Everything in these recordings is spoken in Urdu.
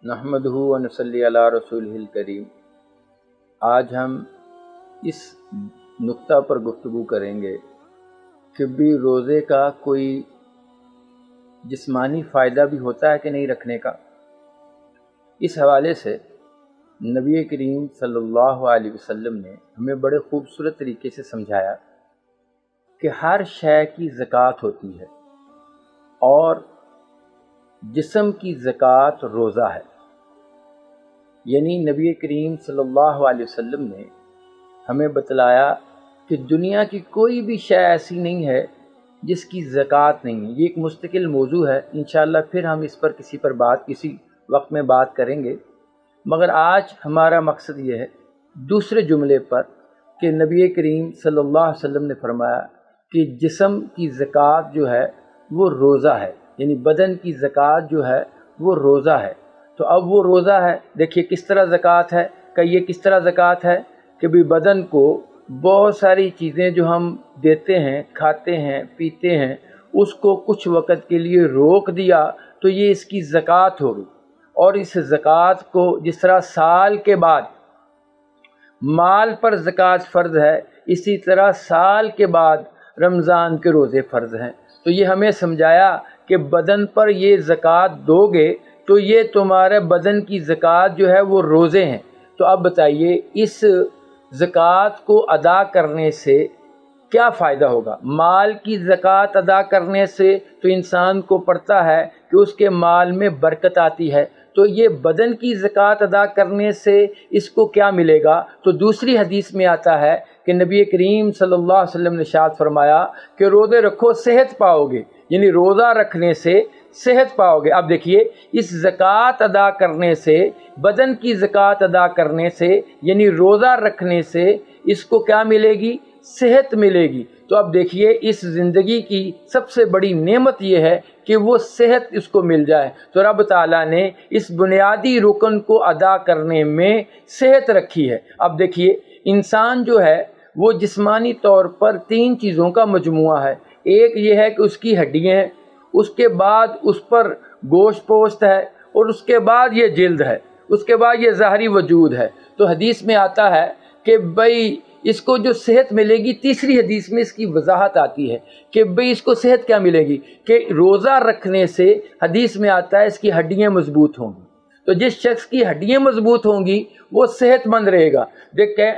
نحمدہ و نصلی علی رسولہ الکریم۔ آج ہم اس نقطہ پر گفتگو کریں گے کہ بھی روزے کا کوئی جسمانی فائدہ بھی ہوتا ہے کہ نہیں رکھنے کا۔ اس حوالے سے نبی کریم صلی اللہ علیہ وسلم نے ہمیں بڑے خوبصورت طریقے سے سمجھایا کہ ہر شے کی زکوٰۃ ہوتی ہے اور جسم کی زکوٰۃ روزہ ہے۔ یعنی نبی کریم صلی اللہ علیہ وسلم نے ہمیں بتلایا کہ دنیا کی کوئی بھی شے ایسی نہیں ہے جس کی زکوٰۃ نہیں ہے۔ یہ ایک مستقل موضوع ہے، انشاءاللہ پھر ہم اس پر کسی وقت میں بات کریں گے، مگر آج ہمارا مقصد یہ ہے دوسرے جملے پر کہ نبی کریم صلی اللہ علیہ وسلم نے فرمایا کہ جسم کی زکوٰۃ جو ہے وہ روزہ ہے، یعنی بدن کی زکوٰۃ جو ہے وہ روزہ ہے۔ تو اب وہ روزہ ہے، دیکھیے کس طرح زکوٰۃ ہے، کہ یہ کس طرح زکوٰۃ ہے کہ بھی بدن کو بہت ساری چیزیں جو ہم دیتے ہیں، کھاتے ہیں، پیتے ہیں، اس کو کچھ وقت کے لیے روک دیا تو یہ اس کی زکوٰۃ ہوگی۔ اور اس زکوٰۃ کو جس طرح سال کے بعد مال پر زکوٰۃ فرض ہے، اسی طرح سال کے بعد رمضان کے روزے فرض ہیں۔ تو یہ ہمیں سمجھایا کہ بدن پر یہ زکوٰۃ دو گے تو یہ تمہارے بدن کی زکوٰۃ جو ہے وہ روزے ہیں۔ تو اب بتائیے اس زکوٰۃ کو ادا کرنے سے کیا فائدہ ہوگا؟ مال کی زکوٰۃ ادا کرنے سے تو انسان کو پڑتا ہے کہ اس کے مال میں برکت آتی ہے، تو یہ بدن کی زکوٰۃ ادا کرنے سے اس کو کیا ملے گا؟ تو دوسری حدیث میں آتا ہے کہ نبی کریم صلی اللہ علیہ وسلم نے ارشاد فرمایا کہ روزے رکھو صحت پاؤ گے، یعنی روزہ رکھنے سے صحت پاؤ گے۔ اب دیکھیے اس زکوٰۃ ادا کرنے سے، بدن کی زکوٰۃ ادا کرنے سے، یعنی روزہ رکھنے سے اس کو کیا ملے گی؟ صحت ملے گی۔ تو اب دیکھیے اس زندگی کی سب سے بڑی نعمت یہ ہے کہ وہ صحت اس کو مل جائے۔ تو رب تعالیٰ نے اس بنیادی رکن کو ادا کرنے میں صحت رکھی ہے۔ اب دیکھیے انسان جو ہے وہ جسمانی طور پر تین چیزوں کا مجموعہ ہے۔ ایک یہ ہے کہ اس کی ہڈیاں ہیں، اس کے بعد اس پر گوشت پوست ہے، اور اس کے بعد یہ جلد ہے، اس کے بعد یہ ظاہری وجود ہے۔ تو حدیث میں آتا ہے کہ بھئی اس کو جو صحت ملے گی، تیسری حدیث میں اس کی وضاحت آتی ہے کہ بھئی اس کو صحت کیا ملے گی، کہ روزہ رکھنے سے حدیث میں آتا ہے اس کی ہڈیاں مضبوط ہوں گی۔ تو جس شخص کی ہڈیاں مضبوط ہوں گی وہ صحت مند رہے گا۔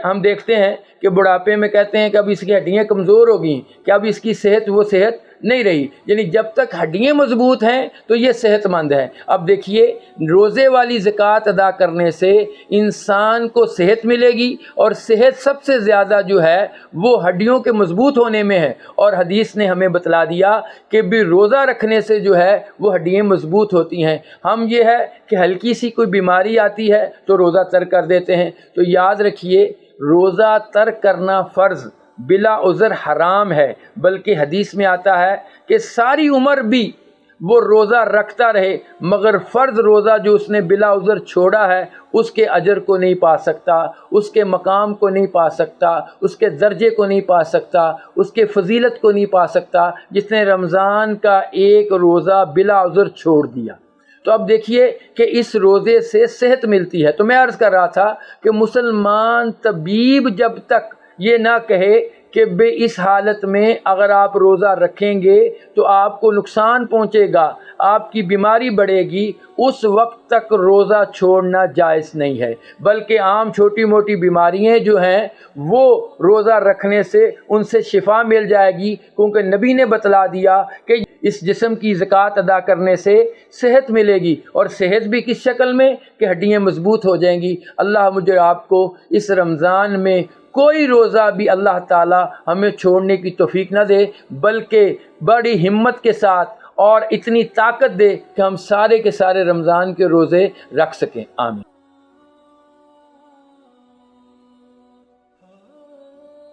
ہم دیکھتے ہیں کہ بڑھاپے میں کہتے ہیں کہ اب اس کی ہڈیاں کمزور ہو گئی، کہ اب اس کی صحت وہ صحت نہیں رہی، یعنی جب تک ہڈیاں مضبوط ہیں تو یہ صحت مند ہے۔ اب دیکھیے روزے والی زکوٰۃ ادا کرنے سے انسان کو صحت ملے گی، اور صحت سب سے زیادہ جو ہے وہ ہڈیوں کے مضبوط ہونے میں ہے۔ اور حدیث نے ہمیں بتلا دیا کہ بھی روزہ رکھنے سے جو ہے وہ ہڈیاں مضبوط ہوتی ہیں۔ ہم یہ ہے کہ ہلکی سی کوئی بیماری آتی ہے تو روزہ ترک کر دیتے ہیں۔ تو یاد رکھیے روزہ ترک کرنا فرض بلا عذر حرام ہے، بلکہ حدیث میں آتا ہے کہ ساری عمر بھی وہ روزہ رکھتا رہے مگر فرض روزہ جو اس نے بلا عذر چھوڑا ہے اس کے اجر کو نہیں پا سکتا، اس کے مقام کو نہیں پا سکتا، اس کے درجے کو نہیں پا سکتا، اس کے فضیلت کو نہیں پا سکتا جس نے رمضان کا ایک روزہ بلا عذر چھوڑ دیا۔ تو اب دیکھیے کہ اس روزے سے صحت ملتی ہے۔ تو میں عرض کر رہا تھا کہ مسلمان طبیب جب تک یہ نہ کہے کہ بے اس حالت میں اگر آپ روزہ رکھیں گے تو آپ کو نقصان پہنچے گا، آپ کی بیماری بڑھے گی، اس وقت تک روزہ چھوڑنا جائز نہیں ہے۔ بلکہ عام چھوٹی موٹی بیماریاں جو ہیں وہ روزہ رکھنے سے ان سے شفا مل جائے گی، کیونکہ نبی نے بتلا دیا کہ اس جسم کی زکوٰۃ ادا کرنے سے صحت ملے گی، اور صحت بھی کس شکل میں کہ ہڈیاں مضبوط ہو جائیں گی۔ اللہ مجھے آپ کو اس رمضان میں کوئی روزہ بھی اللہ تعالیٰ ہمیں چھوڑنے کی توفیق نہ دے، بلکہ بڑی ہمت کے ساتھ اور اتنی طاقت دے کہ ہم سارے کے سارے رمضان کے روزے رکھ سکیں۔ آمین۔